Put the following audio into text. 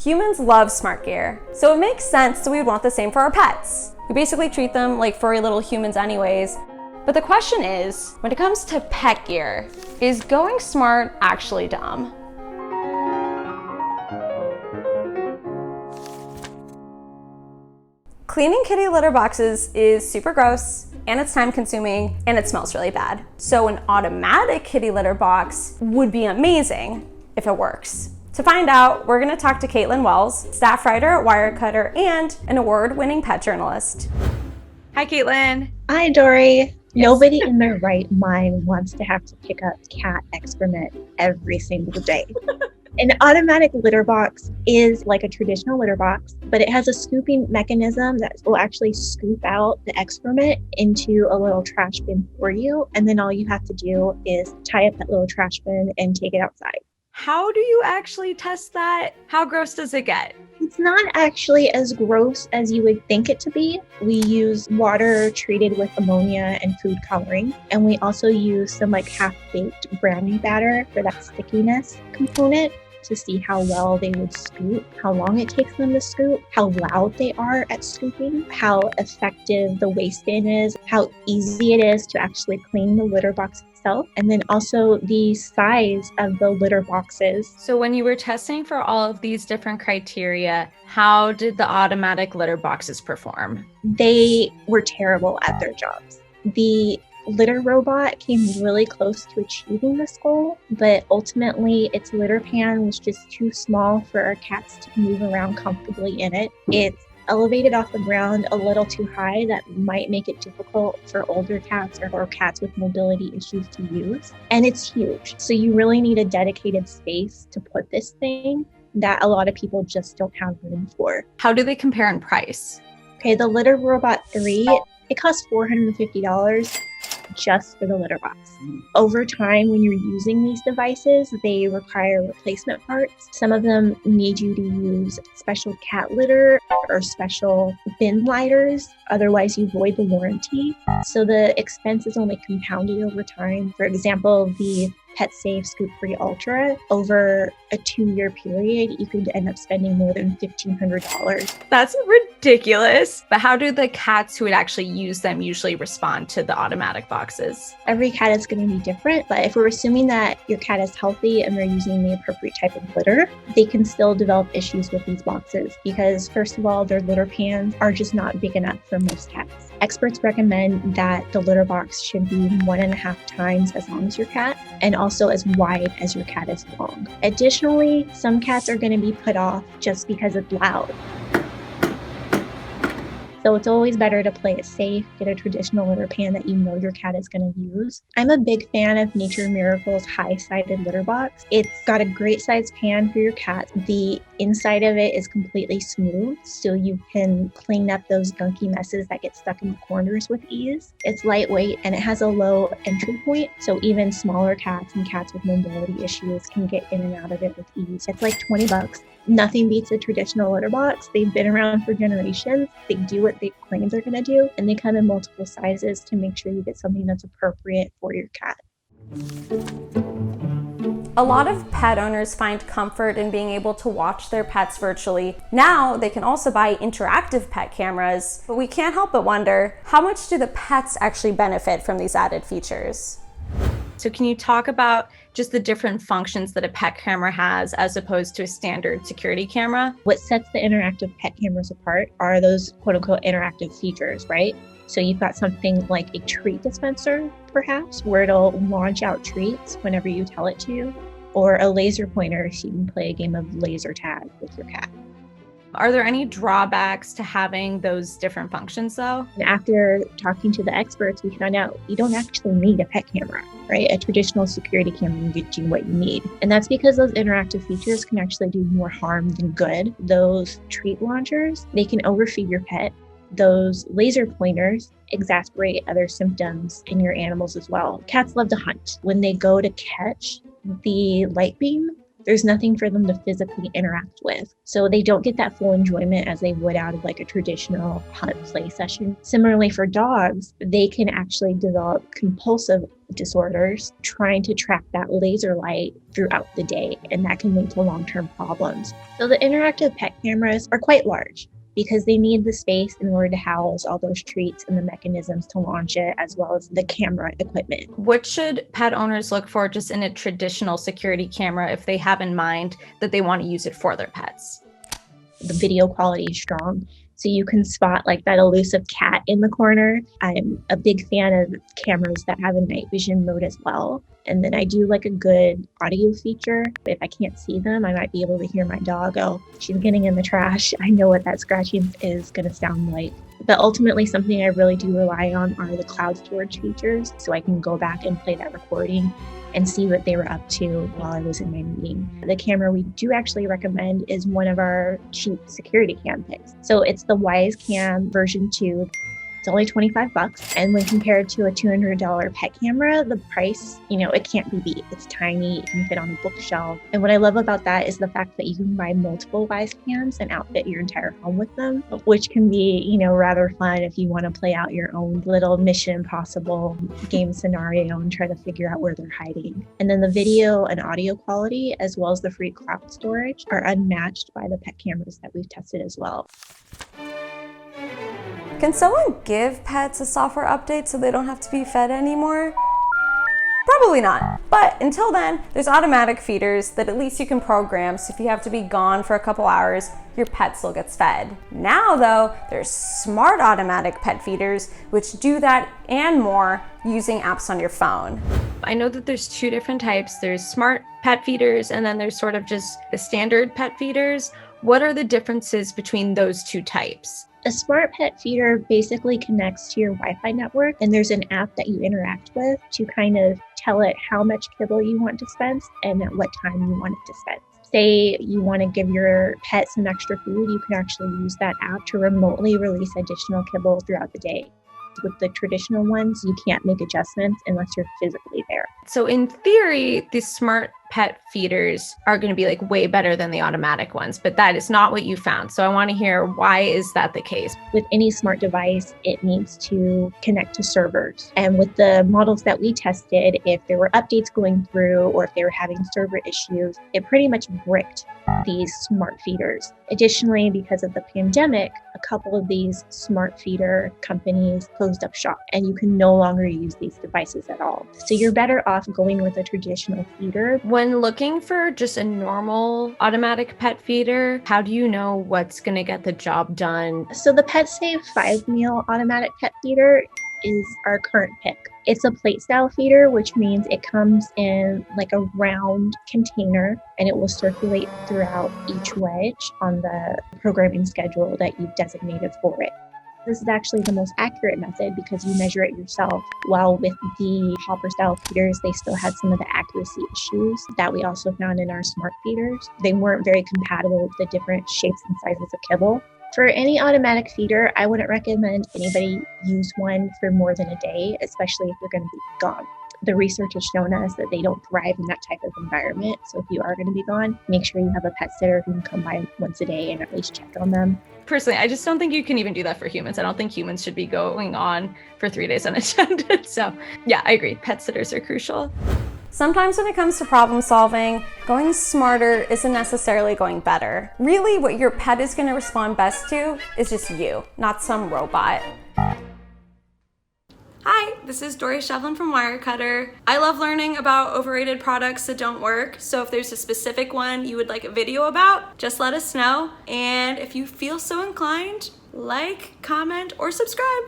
Humans love smart gear, so it makes sense that we would want the same for our pets. We basically treat them like furry little humans anyways. But the question is, when it comes to pet gear, is going smart actually dumb? Cleaning kitty litter boxes is super gross, and it's time consuming, and it smells really bad. So an automatic kitty litter box would be amazing if it works. To find out, we're gonna talk to Kaitlyn Wells, staff writer at Wirecutter and an award-winning pet journalist. Hi, Kaitlyn. Hi, Dory. Nobody in their right mind wants to have to pick up cat excrement every single day. An automatic litter box is like a traditional litter box, but it has a scooping mechanism that will actually scoop out the excrement into a little trash bin for you. And then all you have to do is tie up that little trash bin and take it outside. How do you actually test that? How gross does it get? It's not actually as gross as you would think it to be. We use water treated with ammonia and food coloring. And we also use some half-baked brownie batter for that stickiness component to see how well they would scoop, how long it takes them to scoop, how loud they are at scooping, how effective the waste bin is, how easy it is to actually clean the litter box itself, and then also the size of the litter boxes. So when you were testing for all of these different criteria, how did the automatic litter boxes perform? They were terrible at their jobs. The litter robot came really close to achieving this goal, but ultimately its litter pan was just too small for our cats to move around comfortably in it. It's elevated off the ground a little too high that might make it difficult for older cats or cats with mobility issues to use. And it's huge. So you really need a dedicated space to put this thing that a lot of people just don't have room for. How do they compare in price? Okay, the Litter Robot 3, it costs $450 just for the litter box. Over time, when you're using these devices, they require replacement parts. Some of them need you to use special cat litter or special bin lighters. Otherwise, you void the warranty. So the expense is only compounded over time. For example, the Pet Safe Scoop Free Ultra, over a 2-year period, you could end up spending more than $1,500. That's ridiculous. But how do the cats who would actually use them usually respond to the automatic boxes? Every cat is going to be different, but if we're assuming that your cat is healthy and they're using the appropriate type of litter, they can still develop issues with these boxes because, first of all, their litter pans are just not big enough for most cats. Experts recommend that the litter box should be 1.5 times as long as your cat and also as wide as your cat is long. Additionally, some cats are going to be put off just because it's loud. So it's always better to play it safe, get a traditional litter pan that you know your cat is going to use. I'm a big fan of Nature Miracle's high-sided litter box. It's got a great size pan for your cat. The inside of it is completely smooth, so you can clean up those gunky messes that get stuck in the corners with ease. It's lightweight and it has a low entry point, so even smaller cats and cats with mobility issues can get in and out of it with ease. It's like $20. Nothing beats a traditional litter box. They've been around for generations. They do what they claim they're going to do, and they come in multiple sizes to make sure you get something that's appropriate for your cat. A lot of pet owners find comfort in being able to watch their pets virtually. Now they can also buy interactive pet cameras, but we can't help but wonder, how much do the pets actually benefit from these added features? So can you talk about just the different functions that a pet camera has as opposed to a standard security camera? What sets the interactive pet cameras apart are those quote unquote interactive features, right? So you've got something like a treat dispenser, perhaps, where it'll launch out treats whenever you tell it to, or a laser pointer so you can play a game of laser tag with your cat. Are there any drawbacks to having those different functions though? And after talking to the experts, we found out you don't actually need a pet camera, right? A traditional security camera can get you what you need. And that's because those interactive features can actually do more harm than good. Those treat launchers, they can overfeed your pet. Those laser pointers exacerbate other symptoms in your animals as well. Cats love to hunt. When they go to catch the light beam, There's nothing for them to physically interact with. So they don't get that full enjoyment as they would out of like a traditional hunt play session. Similarly for dogs, they can actually develop compulsive disorders trying to track that laser light throughout the day, and that can lead to long-term problems. So the interactive pet cameras are quite large because they need the space in order to house all those treats and the mechanisms to launch it, as well as the camera equipment. What should pet owners look for just in a traditional security camera if they have in mind that they want to use it for their pets? The video quality is strong, so you can spot like that elusive cat in the corner. I'm a big fan of cameras that have a night vision mode as well. And then I do like a good audio feature. If I can't see them, I might be able to hear my dog go, she's getting in the trash. I know what that scratching is going to sound like. But ultimately, something I really do rely on are the cloud storage features, so I can go back and play that recording and see what they were up to while I was in my meeting. The camera we do actually recommend is one of our cheap security cam picks. So it's the Wise Cam version 2. It's only $25. And when compared to a $200 pet camera, the price, it can't be beat. It's tiny, it can fit on a bookshelf. And what I love about that is the fact that you can buy multiple Wise Cams and outfit your entire home with them, which can be, rather fun if you want to play out your own little Mission Impossible game scenario and try to figure out where they're hiding. And then the video and audio quality, as well as the free cloud storage, are unmatched by the pet cameras that we've tested as well. Can someone give pets a software update so they don't have to be fed anymore? Probably not. But until then, there's automatic feeders that at least you can program, so if you have to be gone for a couple hours, your pet still gets fed. Now though, there's smart automatic pet feeders which do that and more using apps on your phone. I know that there's two different types. There's smart pet feeders and then there's sort of just the standard pet feeders. What are the differences between those two types? A smart pet feeder basically connects to your Wi-Fi network, and there's an app that you interact with to kind of tell it how much kibble you want to dispense and at what time you want it dispensed. Say you want to give your pet some extra food, you can actually use that app to remotely release additional kibble throughout the day. With the traditional ones, you can't make adjustments unless you're physically there. So in theory, these smart pet feeders are going to be like way better than the automatic ones, but that is not what you found. So I want to hear, why is that the case? With any smart device, it needs to connect to servers. And with the models that we tested, if there were updates going through or if they were having server issues, it pretty much bricked these smart feeders. Additionally, because of the pandemic, a couple of these smart feeder companies closed up shop and you can no longer use these devices at all. So you're better off going with a traditional feeder. When looking for just a normal automatic pet feeder, how do you know what's going to get the job done? So the PetSave 5-meal automatic pet feeder is our current pick. It's a plate style feeder, which means it comes in like a round container and it will circulate throughout each wedge on the programming schedule that you've designated for it. This is actually the most accurate method because you measure it yourself, while with the hopper style feeders, they still had some of the accuracy issues that we also found in our smart feeders. They weren't very compatible with the different shapes and sizes of kibble. For any automatic feeder, I wouldn't recommend anybody use one for more than a day, especially if you're going to be gone. The research has shown us that they don't thrive in that type of environment. So if you are going to be gone, make sure you have a pet sitter who can come by once a day and at least check on them. Personally, I just don't think you can even do that for humans. I don't think humans should be going on for 3 days unattended. So yeah, I agree. Pet sitters are crucial. Sometimes when it comes to problem solving, going smarter isn't necessarily going better. Really, what your pet is going to respond best to is just you, not some robot. Hi, this is Dory Shevlin from Wirecutter. I love learning about overrated products that don't work, so if there's a specific one you would like a video about, just let us know. And if you feel so inclined, like, comment, or subscribe.